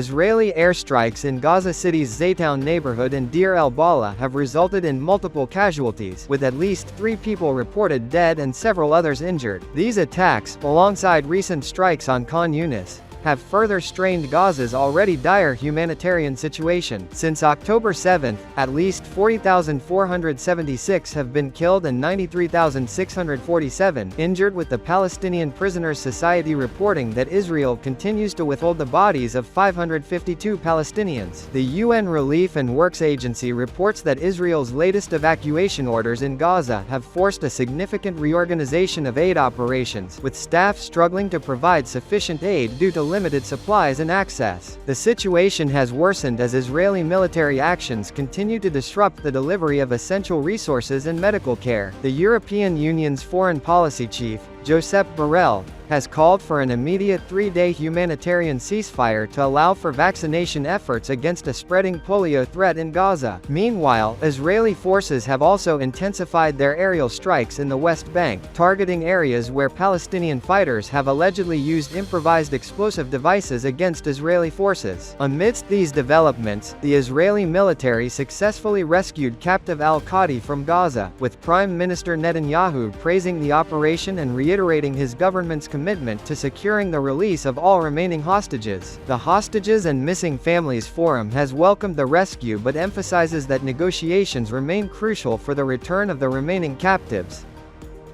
Israeli airstrikes in Gaza City's Zaytown neighborhood and Deir el-Balah have resulted in multiple casualties, with at least 3 people reported dead and several others injured. These attacks, alongside recent strikes on Khan Yunis, have further strained Gaza's already dire humanitarian situation. Since October 7, at least 40,476 have been killed and 93,647 injured, with the Palestinian Prisoners Society reporting that Israel continues to withhold the bodies of 552 Palestinians. The UN Relief and Works Agency reports that Israel's latest evacuation orders in Gaza have forced a significant reorganization of aid operations, with staff struggling to provide sufficient aid due to limited supplies and access. The situation has worsened as Israeli military actions continue to disrupt the delivery of essential resources and medical care. The European Union's foreign policy chief, Josep Borrell, has called for an immediate 3-day humanitarian ceasefire to allow for vaccination efforts against a spreading polio threat in Gaza. Meanwhile, Israeli forces have also intensified their aerial strikes in the West Bank, targeting areas where Palestinian fighters have allegedly used improvised explosive devices against Israeli forces. Amidst these developments, the Israeli military successfully rescued captive al-Qadi from Gaza, with Prime Minister Netanyahu praising the operation and reiterating his government's commitment to securing the release of all remaining hostages. The Hostages and Missing Families Forum has welcomed the rescue but emphasizes that negotiations remain crucial for the return of the remaining captives.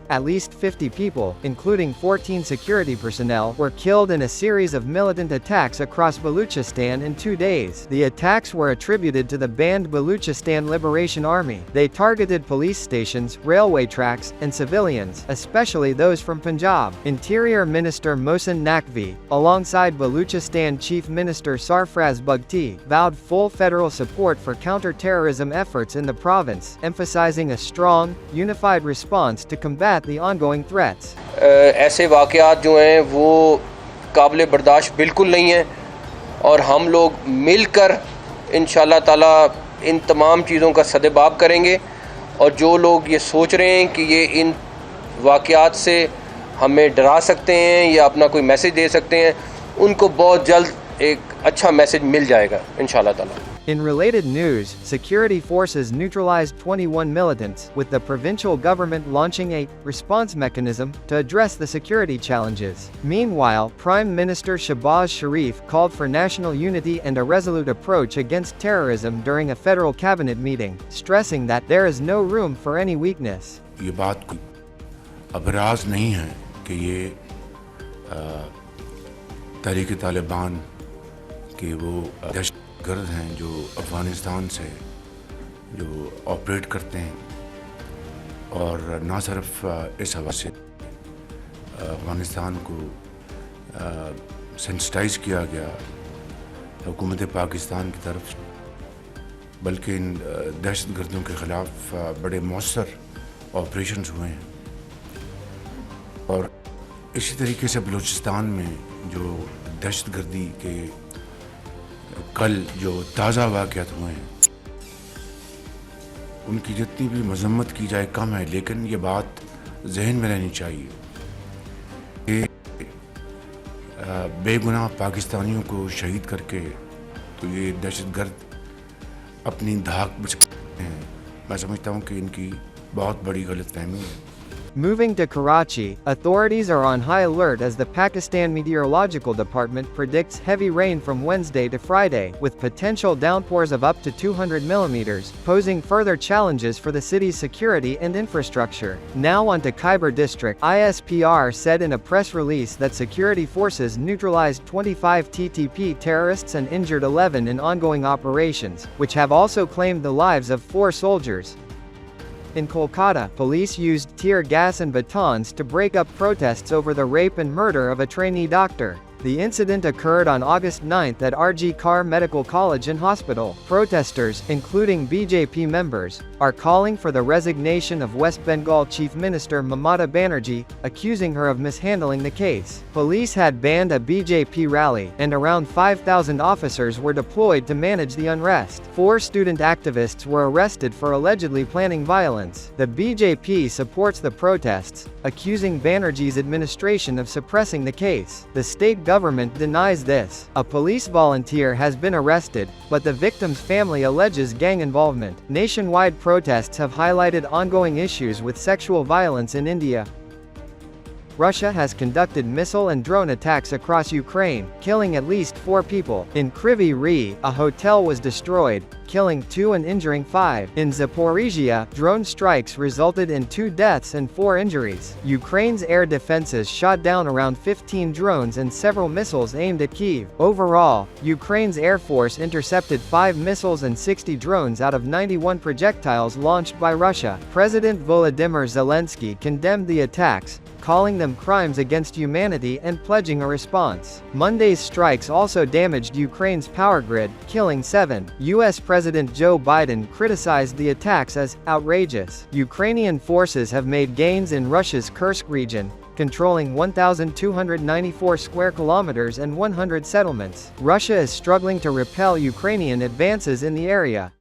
At least 50 people, including 14 security personnel, were killed in a series of militant attacks across Balochistan in 2 days. The attacks were attributed to the banned Balochistan Liberation Army. They targeted police stations, railway tracks, and civilians, especially those from Punjab. Interior Minister Mohsen Naqvi, alongside Balochistan Chief Minister Sarfraz Bugti, vowed full federal support for counter-terrorism efforts in the province, emphasizing a strong, unified response to combat the ongoing threats. ऐसे वाक़यात जो हैं वो काबिल बर्दाश्त बिल्कुल नहीं हैं और हम लोग मिलकर इंशाअल्लाह ताला इन तमाम चीज़ों का सद्भाव करेंगे और जो लोग ये सोच रहे हैं कि ये इन वाक़यात से हमें डरा सकते हैं या अपना कोई मैसेज दे सकते हैं उनको बहुत जल्द एक अच्छा मैसेज मिल जाएगा इंशाअल्लाह ताला. In related news, security forces neutralized 21 militants, with the provincial government launching a response mechanism to address the security challenges. Meanwhile, Prime Minister Shehbaz Sharif called for national unity and a resolute approach against terrorism during a federal cabinet meeting, stressing that there is no room for any weakness. ये बात कोई अबराज नहीं है कि ये तहरीक तालिबान के वो दहशतगर्द हैं जो अफ़गानिस्तान से जो ऑपरेट करते हैं और ना सिर्फ इस हवा से अफ़गानिस्तान को सेंसिटाइज़ किया गया हुकूमत पाकिस्तान की तरफ, बल्कि इन दहशतगर्दों के ख़िलाफ़ बड़े मौसर ऑपरेशंस हुए हैं. और इसी तरीके से बलूचिस्तान में जो दहशतगर्दी के कल जो ताज़ा वाक़यात हुए हैं उनकी जितनी भी मज़म्मत की जाए कम है, लेकिन ये बात जहन में रहनी चाहिए कि बेगुनाह पाकिस्तानियों को शहीद करके तो ये दहशतगर्द अपनी धाक बच हैं. मैं समझता हूँ कि इनकी बहुत बड़ी गलतफहमी है. Moving to Karachi, authorities are on high alert as the Pakistan Meteorological Department predicts heavy rain from Wednesday to Friday, with potential downpours of up to 200 millimeters, posing further challenges for the city's security and infrastructure. Now on to Khyber District. ISPR said in a press release that security forces neutralized 25 TTP terrorists and injured 11 in ongoing operations, which have also claimed the lives of 4 soldiers. In Kolkata, police used tear gas and batons to break up protests over the rape and murder of a trainee doctor. The incident occurred on August 9 at 𝐃𝐚𝐰𝐬 Medical College and Hospital. Protesters, including BJP members, are calling for the resignation of West Bengal Chief Minister Mamata Banerjee, accusing her of mishandling the case. Police had banned a BJP rally, and around 5,000 officers were deployed to manage the unrest. 4 student activists were arrested for allegedly planning violence. The BJP supports the protests, accusing Banerjee's administration of suppressing the case. The state government denies this. A police volunteer has been arrested, but the victim's family alleges gang involvement. Nationwide protests have highlighted ongoing issues with sexual violence in India. Russia has conducted missile and drone attacks across Ukraine, killing at least 4 people. In Kryvyi Rih, a hotel was destroyed, killing 2 and injuring 5. In Zaporizhia, drone strikes resulted in 2 deaths and 4 injuries. Ukraine's air defenses shot down around 15 drones and several missiles aimed at Kyiv. Overall, Ukraine's air force intercepted 5 missiles and 60 drones out of 91 projectiles launched by Russia. President Volodymyr Zelensky condemned the attacks, calling them crimes against humanity and pledging a response. Monday's strikes also damaged Ukraine's power grid, killing 7. U.S. President Joe Biden criticized the attacks as outrageous. Ukrainian forces have made gains in Russia's Kursk region, controlling 1,294 square kilometers and 100 settlements. Russia is struggling to repel Ukrainian advances in the area,